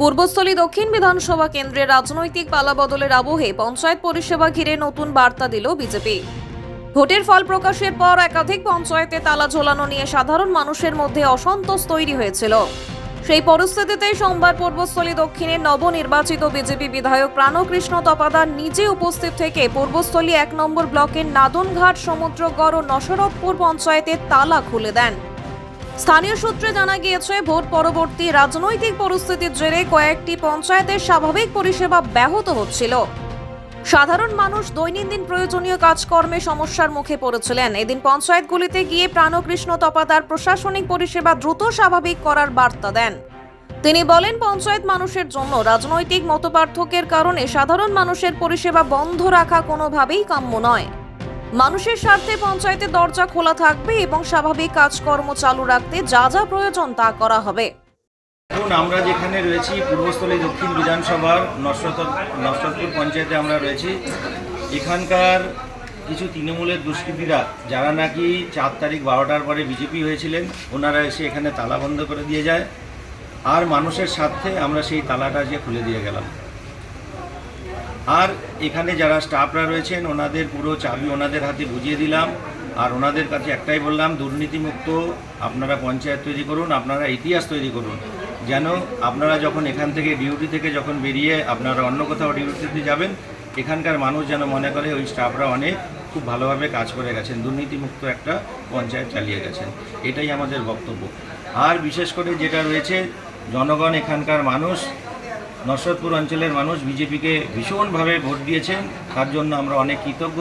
পূর্বস্থলী দক্ষিণ বিধানসভা কেন্দ্রে রাজনৈতিক পালাবদলের আবহে পঞ্চায়েত পরিষেবা ঘিরে নতুন বার্তা দিল বিজেপি। ভোটের ফল প্রকাশের পর একাধিক পঞ্চায়েতে তালা ঝোলানো নিয়ে সাধারণ মানুষের মধ্যে অসন্তোষ তৈরি হয়েছিল। সেই পরিস্থিতিতে সোমবার পূর্বস্থলী দক্ষিণের নবনির্বাচিত বিজেপি বিধায়ক প্রাণকৃষ্ণ তপাদার নিজে উপস্থিত থেকে পূর্বস্থলী ১ নম্বর ব্লকের নাদনঘাট, সমুদ্রগড় ও নসরতপুর পঞ্চায়েতের তালা খুলে দেন। স্থানীয় সূত্রে জানা গিয়েছে, ভোট পরবর্তী রাজনৈতিক পরিস্থিতির জেরে কয়েকটি পঞ্চায়েতের স্বাভাবিক পরিষেবা ব্যাহত হচ্ছিল। সাধারণ মানুষ দৈনন্দিন প্রয়োজনীয় কাজকর্মে সমস্যার মুখে পড়েছিলেন। এদিন পঞ্চায়েতগুলিতে গিয়ে প্রাণকৃষ্ণ তপাদার প্রশাসনিক পরিষেবা দ্রুত স্বাভাবিক করার বার্তা দেন। তিনি বলেন, পঞ্চায়েত মানুষের জন্য, রাজনৈতিক মতপার্থক্যের কারণে সাধারণ মানুষের পরিষেবা বন্ধ রাখা কোনোভাবেই কাম্য নয়। মানুষের স্বার্থে পঞ্চায়েতের দরজা খোলা থাকবে এবং স্বাভাবিক কাজকর্ম চালু রাখতে যা যা প্রয়োজন তা করা হবে। এখন আমরা যেখানে রয়েছি পূর্বস্থলী দক্ষিণ বিধানসভার নসরতপুর পঞ্চায়েতে আমরা রয়েছি। এখানকার কিছু তৃণমূলের দুষ্কৃতীরা, যারা নাকি ৪ তারিখ ১২টার পরে বিজেপি হয়েছিলেন, ওনারা এসে এখানে তালা বন্ধ করে দিয়ে যায়। আর মানুষের স্বার্থে আমরা সেই তালাটা যে খুলে দিয়ে গেলাম। আর এখানে যারা স্টাফরা রয়েছেন, ওনাদের পুরো চাবি ওনাদের হাতে বুঝিয়ে দিলাম। আর ওনাদের কাছে একটাই বললাম, দুর্নীতিমুক্ত আপনারা পঞ্চায়েত তৈরি করুন, আপনারা ইতিহাস তৈরি করুন, যেন আপনারা যখন এখান থেকে ডিউটি থেকে যখন বেরিয়ে আপনারা অন্য কোথাও ডিউটিতে যাবেন, এখানকার মানুষ যেন মনে করে ওই স্টাফরা অনেক খুব ভালোভাবে কাজ করে গেছেন, দুর্নীতিমুক্ত একটা পঞ্চায়েত চালিয়ে গেছেন। এটাই আমাদের বক্তব্য। আর বিশেষ করে যেটা রয়েছে, জনগণ, এখানকার মানুষ, নসরতপুর অঞ্চলের মানুষ বিজেপিকে ভীষণভাবে ভোট দিয়েছেন। তার জন্য আমরা অনেক কৃতজ্ঞ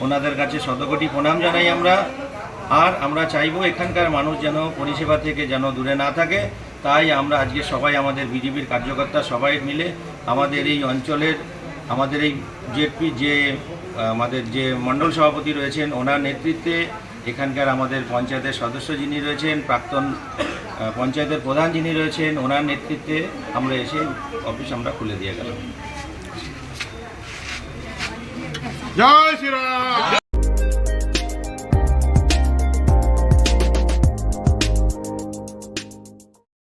ওনাদের কাছে শতকোটি প্রণাম জানাই আমরা। আর আমরা চাইবো এখানকার মানুষ যেন পরিষেবা থেকে যেন দূরে না থাকে। তাই আমরা আজকে সবাই, আমাদের বিজেপির কার্যকর্তা সবাই মিলে আমাদের এই অঞ্চলের, আমাদের এই জেডপি আমাদের যে মণ্ডল সভাপতি রয়েছেন, ওনার নেতৃত্বে, এখানকার আমাদের পঞ্চায়েতের সদস্য যিনি রয়েছেন, প্রাক্তন পঞ্চায়েতের প্রধান যিনি রয়েছেন, ওনার নেতৃত্বে আমরা এসে অফিস আমরা খুলে দিয়ে গেলাম। জয় শ্রীরাম।